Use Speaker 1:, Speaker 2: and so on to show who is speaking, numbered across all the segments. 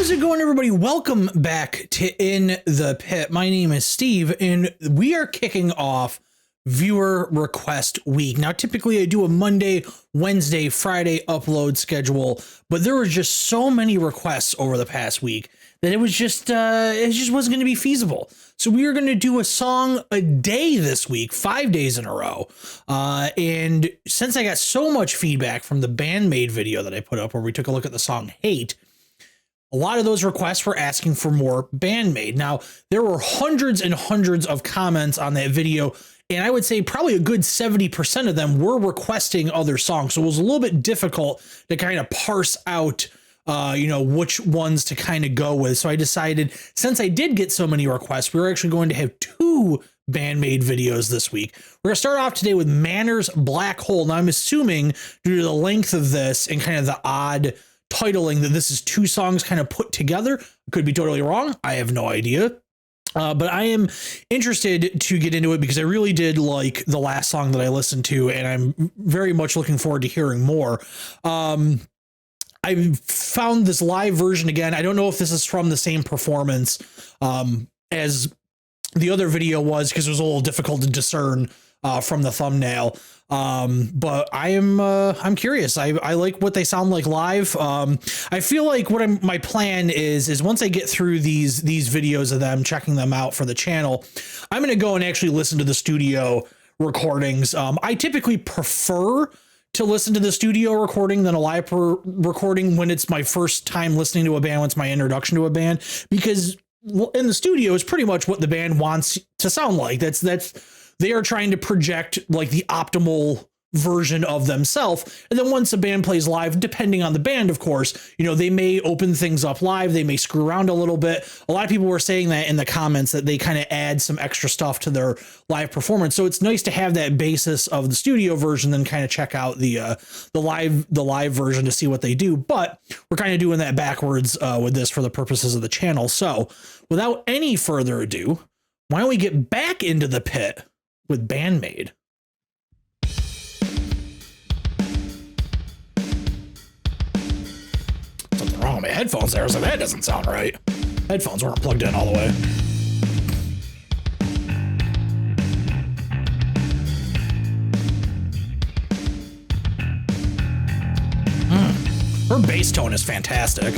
Speaker 1: How's it going, everybody? Welcome back to In the Pit. My name is Steve, and we are kicking off viewer request week. Now, typically I do a Monday, Wednesday, Friday upload schedule, but there were just so many requests over the past week that it just wasn't going to be feasible. So we are going to do a song a day this week, 5 days in a row. And since I got so much feedback from the Band-Maid video that I put up where we took a look at the song Hate, a lot of those requests were asking for more Band-Maid. Now, there were hundreds and hundreds of comments on that video, and I would say probably a good 70% of them were requesting other songs. So it was a little bit difficult to kind of parse out which ones to kind of go with. So I decided, since I did get so many requests, we were actually going to have two Band-Maid videos this week. We're going to start off today with Manner's Black Hole. Now, I'm assuming due to the length of this and kind of the odd titling that this is two songs kind of put together. Could be totally wrong. I have no idea. But I am interested to get into it because I really did like the last song that I listened to, and I'm very much looking forward to hearing more. I found this live version again. I don't know if this is from the same performance as the other video was, because it was a little difficult to discern from the thumbnail. But I'm curious. I like what they sound like live. I feel like my plan is once I get through these videos of them, checking them out for the channel, I'm going to go and actually listen to the studio recordings. I typically prefer to listen to the studio recording than a live recording when it's my first time listening to a band, when it's my introduction to a band, because in the studio is pretty much what the band wants to sound like. They are trying to project like the optimal version of themselves. And then once a band plays live, depending on the band, of course, they may open things up live. They may screw around a little bit. A lot of people were saying that in the comments, that they kind of add some extra stuff to their live performance. So it's nice to have that basis of the studio version, then kind of check out the live version to see what they do. But we're kind of doing that backwards with this for the purposes of the channel. So without any further ado, why don't we get back into the pit with Band-Maid. Something wrong with my headphones there, so that doesn't sound right. Headphones weren't plugged in all the way. Her bass tone is fantastic.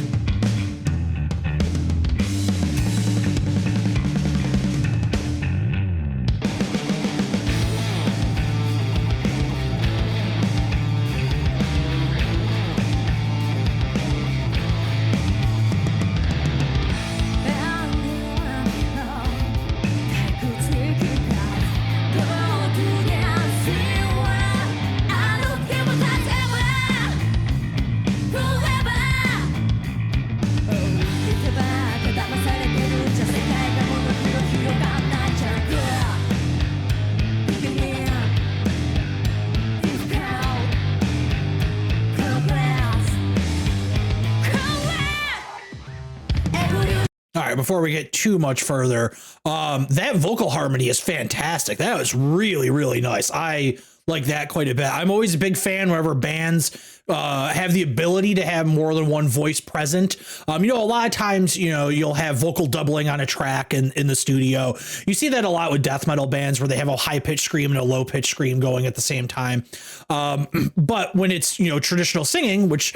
Speaker 1: All right, before we get too much further, that vocal harmony is fantastic. That was really, really nice. I like that quite a bit. I'm always a big fan whenever bands have the ability to have more than one voice present. A lot of times, you'll have vocal doubling on a track in the studio. You see that a lot with death metal bands where they have a high pitched scream and a low pitched scream going at the same time. But when it's, traditional singing, which,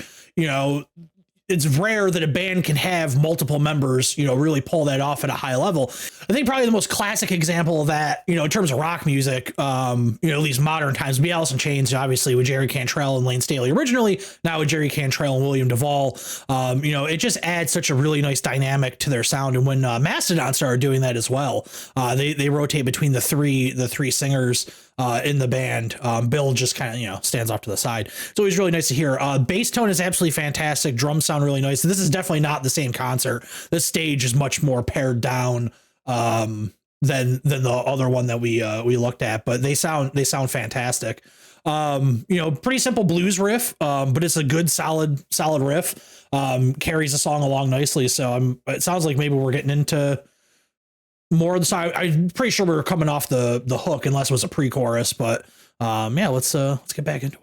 Speaker 1: it's rare that a band can have multiple members, really pull that off at a high level. I think probably the most classic example of that, in terms of rock music, at least modern times, would be Alice in Chains, obviously with Jerry Cantrell and Lane Staley originally, now with Jerry Cantrell and William Duvall. It just adds such a really nice dynamic to their sound. And when Mastodon started doing that as well, they rotate between the three singers in the band. Bill just kind of, stands off to the side. It's always really nice to hear. Bass tone is absolutely fantastic. Drums sound really nice. This is definitely not the same concert. This stage is much more pared down than the other one that we looked at, but they sound fantastic. Pretty simple blues riff, but it's a good solid riff. Carries the song along nicely. So it sounds like maybe we're getting into more of the song. I'm pretty sure we were coming off the hook, unless it was a pre-chorus, but let's get back into it.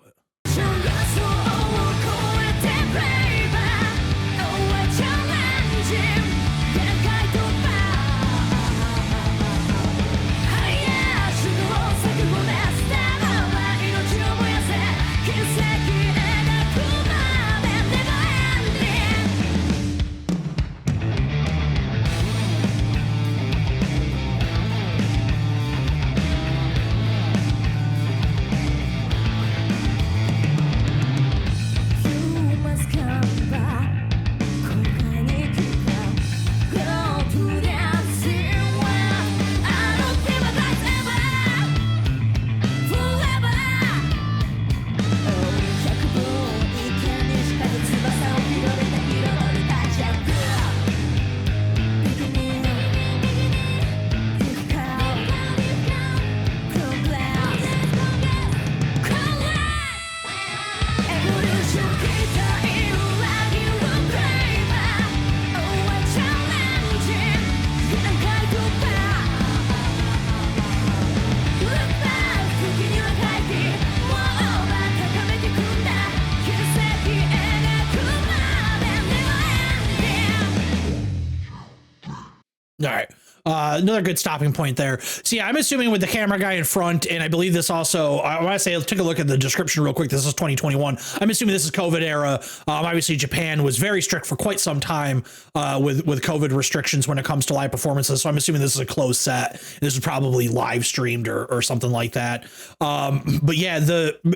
Speaker 1: All right. Another good stopping point there. So yeah, I'm assuming with the camera guy in front, and I believe this also, I want to say, take a look at the description real quick. This is 2021. I'm assuming this is COVID era. Obviously Japan was very strict for quite some time with COVID restrictions when it comes to live performances. So I'm assuming this is a closed set. This is probably live streamed or something like that. But yeah,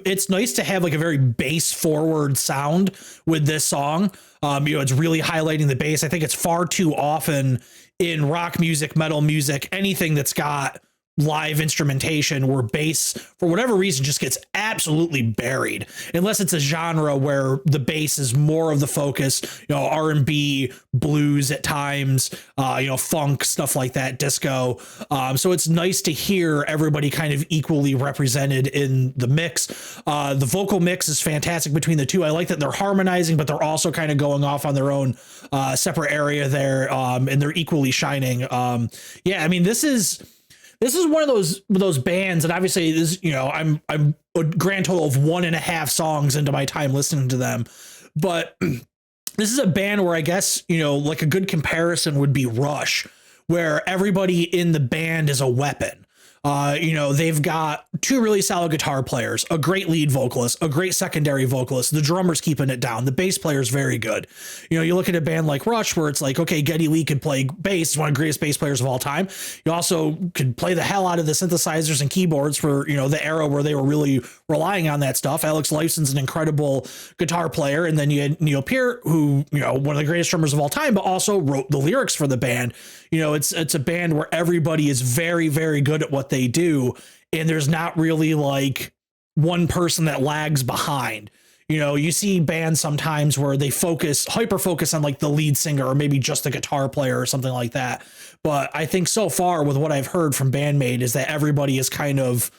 Speaker 1: it's nice to have like a very bass forward sound with this song. It's really highlighting the bass. I think it's far too often in rock music, metal music, anything that's got live instrumentation where bass for whatever reason just gets absolutely buried, unless it's a genre where the bass is more of the focus, R&B, blues at times, funk, stuff like that, disco. So it's nice to hear everybody kind of equally represented in the mix. The vocal mix is fantastic between the two. I like that they're harmonizing, but they're also kind of going off on their own separate area there, and they're equally shining. I mean, this is one of those bands, and obviously this, I'm a grand total of 1.5 songs into my time listening to them, but this is a band where I guess, like a good comparison would be Rush, where everybody in the band is a weapon. They've got 2 really solid guitar players, a great lead vocalist, a great secondary vocalist. The drummer's keeping it down. The bass player's very good. You look at a band like Rush where it's like, okay, Geddy Lee could play bass, one of the greatest bass players of all time. You also could play the hell out of the synthesizers and keyboards for, the era where they were really relying on that stuff. Alex Lifeson's an incredible guitar player. And then you had Neil Peart, who, one of the greatest drummers of all time, but also wrote the lyrics for the band. It's a band where everybody is very, very good at what they do. And there's not really like one person that lags behind. You see bands sometimes where they hyper focus on like the lead singer or maybe just the guitar player or something like that. But I think so far with what I've heard from Band-Maid is that everybody is kind of,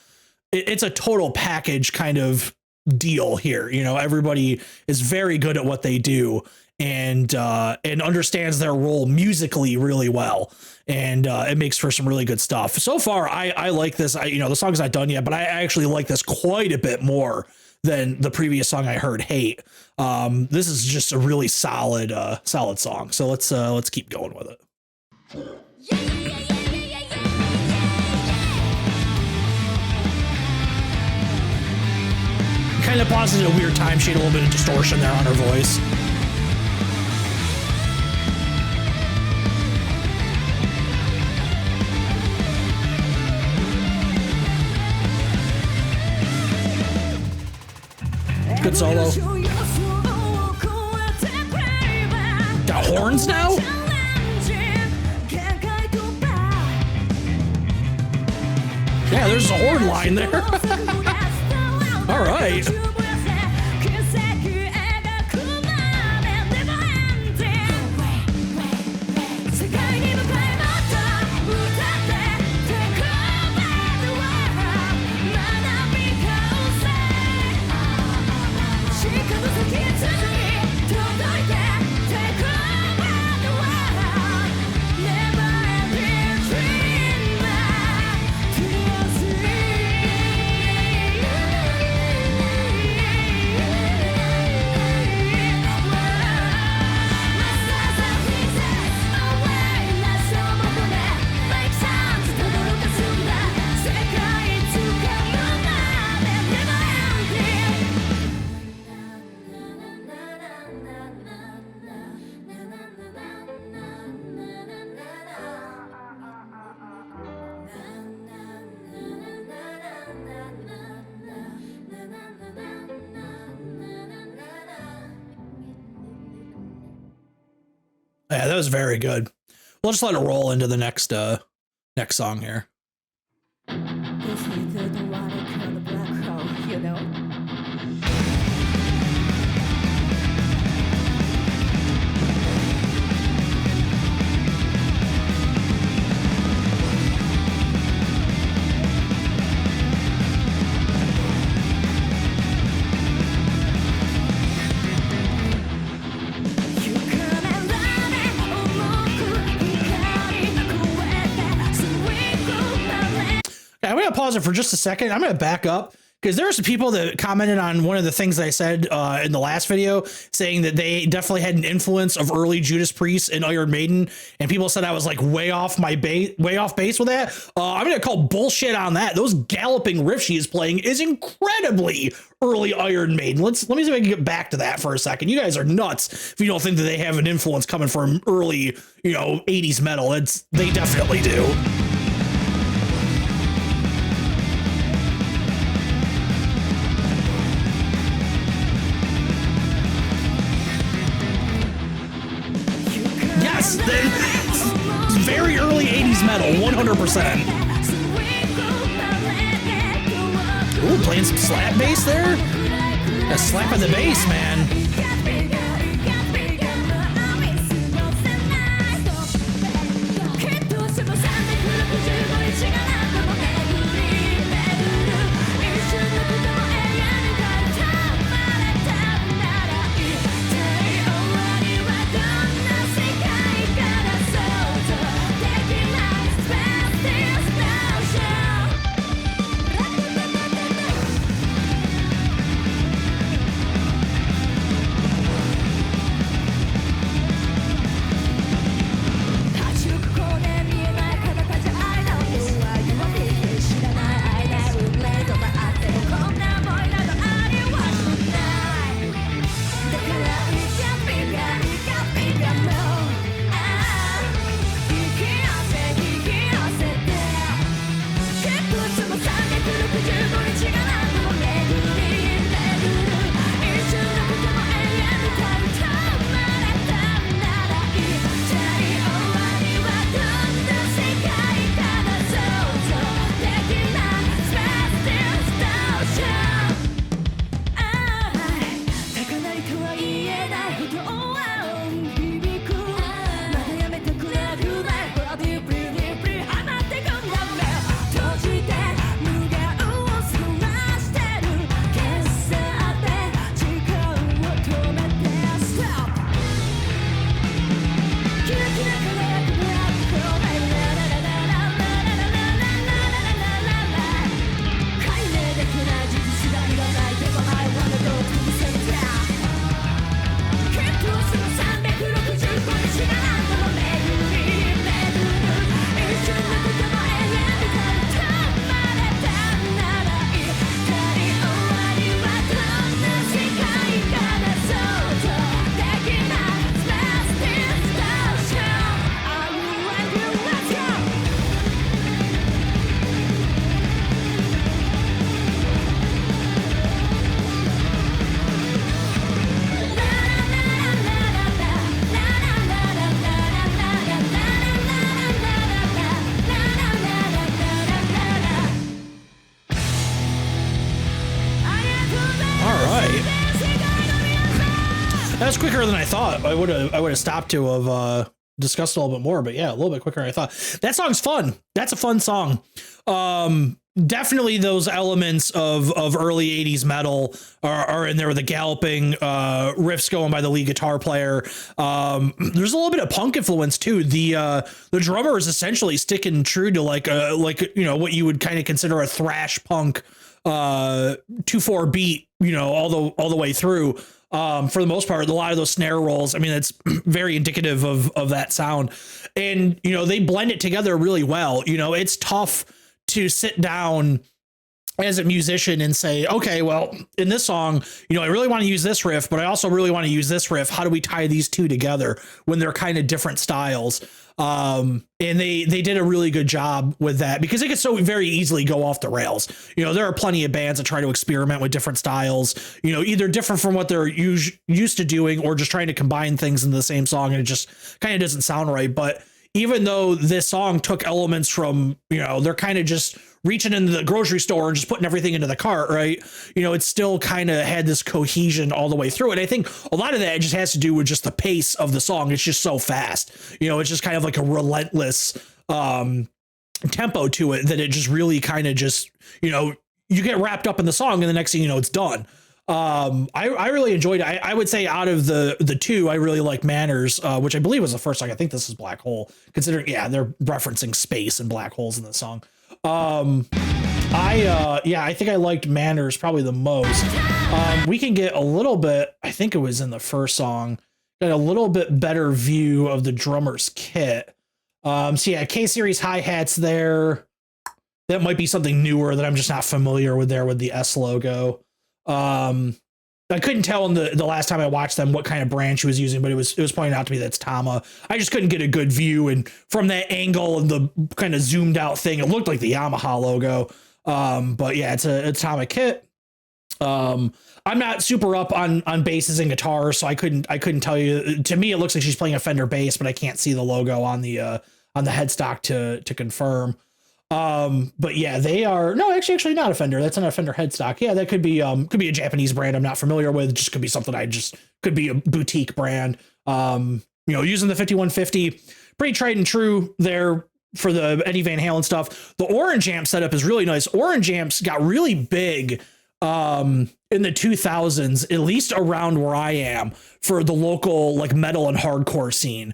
Speaker 1: it's a total package kind of deal here. Everybody is very good at what they do and understands their role musically really well. And it makes for some really good stuff. So far, I like this. The song's not done yet, but I actually like this quite a bit more than the previous song I heard, Hate. This is just a really solid song. So let's keep going with it. Kind of pauses at a weird time. She had a little bit of distortion there on her voice. Good solo. Got horns now? Yeah, there's a horn line there. All right. Yeah, that was very good. We'll just let it roll into the next song here.
Speaker 2: This is the one I call the black hole, you know?
Speaker 1: I'm going to pause it for just a second. I'm going to back up because there are some people that commented on one of the things I said in the last video, saying that they definitely had an influence of early Judas Priest and Iron Maiden, and people said I was like way off base with that. I'm gonna call bullshit on that. Those galloping riffs she is playing is incredibly early Iron Maiden. Let me see if I can get back to that for a second. You guys are nuts if you don't think that they have an influence coming from early, 80s metal. They definitely do. Yes, very early 80s metal, 100%. Ooh, playing some slap bass there. A slap of the bass, man. That was quicker than I thought. I would have stopped to have discussed a little bit more, but yeah, a little bit quicker than I thought. That song's fun. That's a fun song. Definitely those elements of early 80s metal are in there with the galloping riffs going by the lead guitar player. There's a little bit of punk influence too. The drummer is essentially sticking true to like what you would kind of consider a thrash punk 2/4 beat, all the way through. For the most part, a lot of those snare rolls, I mean, it's very indicative of that sound. And, they blend it together really well. It's tough to sit down as a musician and say, okay, well, in this song, I really want to use this riff, but I also really want to use this riff. How do we tie these two together when they're kind of different styles? And they did a really good job with that, because it could so very easily go off the rails. There are plenty of bands that try to experiment with different styles, either different from what they're used to doing, or just trying to combine things in the same song, and it just kind of doesn't sound right. But even though this song took elements from, they're kind of just reaching into the grocery store and just putting everything into the cart, right? It still kind of had this cohesion all the way through. And I think a lot of that just has to do with just the pace of the song. It's just so fast. It's just kind of like a relentless tempo to it, that it just really kind of just, you get wrapped up in the song, and the next thing you know, it's done. I really enjoyed it. I would say out of the two, I really like Manners, which I believe was the first song. I think this is Black Hole, considering, they're referencing space and black holes in the song. I think I liked Manners probably the most. We can get a little bit, I think it was in the first song, got a little bit better view of the drummer's kit. So yeah, K-Series hi-hats there. That might be something newer that I'm just not familiar with there with the S logo. I couldn't tell in the last time I watched them what kind of brand she was using, but it was pointing out to me that's Tama. I just couldn't get a good view, and from that angle and the kind of zoomed out thing, it looked like the Yamaha logo. But yeah, it's a Tama kit. I'm not super up on basses and guitars, so I couldn't tell you. To me, it looks like she's playing a Fender bass, but I can't see the logo on the headstock to confirm. But yeah, they are actually not a Fender. That's not a Fender headstock. Yeah, that could be a Japanese brand I'm not familiar with. Just could be something could be a boutique brand. Using the 5150, pretty tried and true there for the Eddie Van Halen stuff. The orange amp setup is really nice. Orange amps got really big in the 2000s, at least around where I am, for the local like metal and hardcore scene.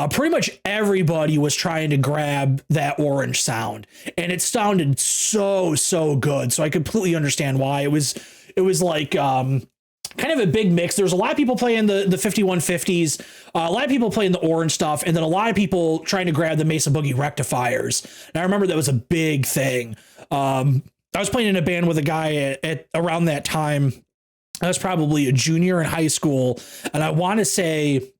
Speaker 1: Pretty much everybody was trying to grab that orange sound, and it sounded so good. So I completely understand why. It was like kind of a big mix. There's a lot of people playing the 5150s, a lot of people playing the orange stuff, and then a lot of people trying to grab the Mesa Boogie rectifiers. And I remember that was a big thing. I was playing in a band with a guy at around that time. I was probably a junior in high school, and I want to say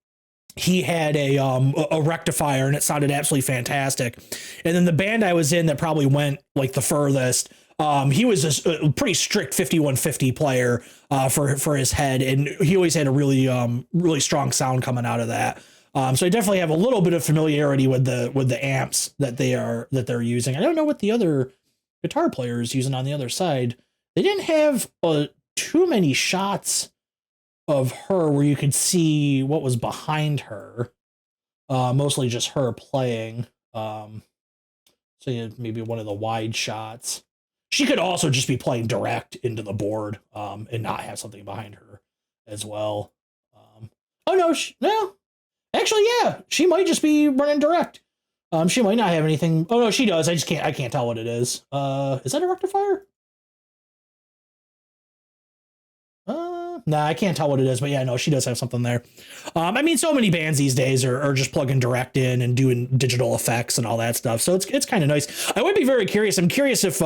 Speaker 1: he had a rectifier, and it sounded absolutely fantastic. And then the band I was in that probably went like the furthest, he was a pretty strict 5150 player for his head, and he always had a really strong sound coming out of that. So I definitely have a little bit of familiarity with the amps that they're using. I don't know what the other guitar player is using on the other side. They didn't have too many shots of her where you could see what was behind her. Mostly just her playing. So yeah, maybe one of the wide shots. She could also just be playing direct into the board and not have something behind her as well. Actually, yeah, she might just be running direct. She might not have anything. Oh no, she does. I can't tell what it is. Is that a rectifier? Nah, I can't tell what it is, but yeah, no, she does have something there. I mean, so many bands these days are just plugging direct in and doing digital effects and all that stuff. So it's kind of nice. I would be very curious. I'm curious if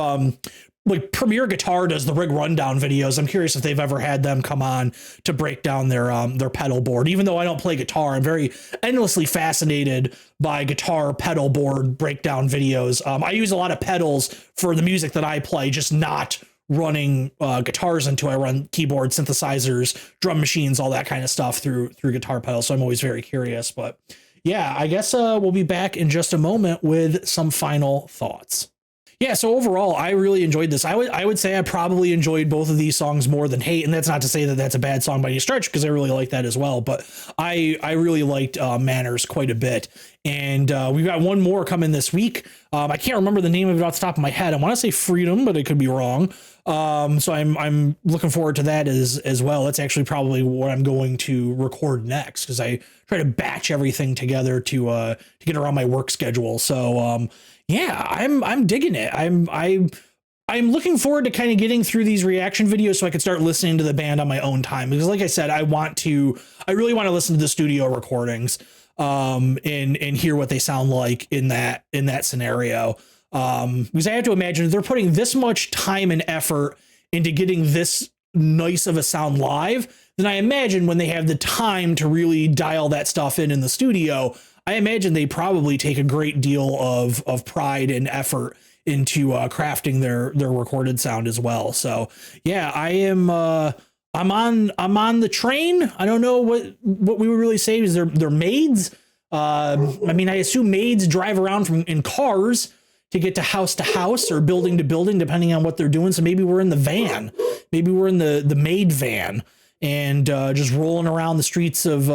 Speaker 1: like Premier Guitar does the rig rundown videos. I'm curious if they've ever had them come on to break down their pedal board. Even though I don't play guitar, I'm very endlessly fascinated by guitar pedal board breakdown videos. I use a lot of pedals for the music that I play, just not running guitars into. I run keyboard, synthesizers, drum machines, all that kind of stuff through guitar pedals. So I'm always very curious. But yeah, I guess we'll be back in just a moment with some final thoughts. Yeah, so overall, I really enjoyed this. I would say I probably enjoyed both of these songs more than Hate, and that's not to say that that's a bad song by any stretch, because I really like that as well. But I really liked Manners quite a bit, and we've got one more coming this week. I can't remember the name of it off the top of my head. I want to say Freedom, but it could be wrong. So I'm looking forward to that as well. That's actually probably what I'm going to record next, because I try to batch everything together to get around my work schedule. So yeah, I'm digging it. I'm looking forward to kind of getting through these reaction videos so I can start listening to the band on my own time, because like I said, I really want to listen to the studio recordings and hear what they sound like in that scenario. Because I have to imagine if they're putting this much time and effort into getting this nice of a sound live, then I imagine when they have the time to really dial that stuff in the studio, I imagine they probably take a great deal of pride and effort into crafting their recorded sound as well. So yeah, I'm on the train. I don't know what we would really say is they're maids. I mean, I assume maids drive around in cars to get to house or building to building, depending on what they're doing. So maybe we're in the van, maybe we're in the maid van and just rolling around the streets of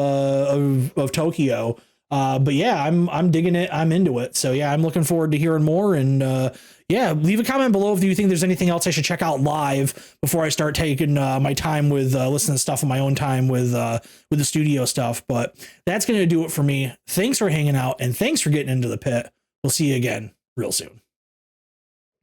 Speaker 1: Tokyo. But yeah, I'm digging it. I'm into it. So yeah, I'm looking forward to hearing more. And yeah, leave a comment below if you think there's anything else I should check out live before I start taking my time with listening to stuff on my own time with the studio stuff. But that's going to do it for me. Thanks for hanging out, and thanks for getting into the pit. We'll see you again real soon.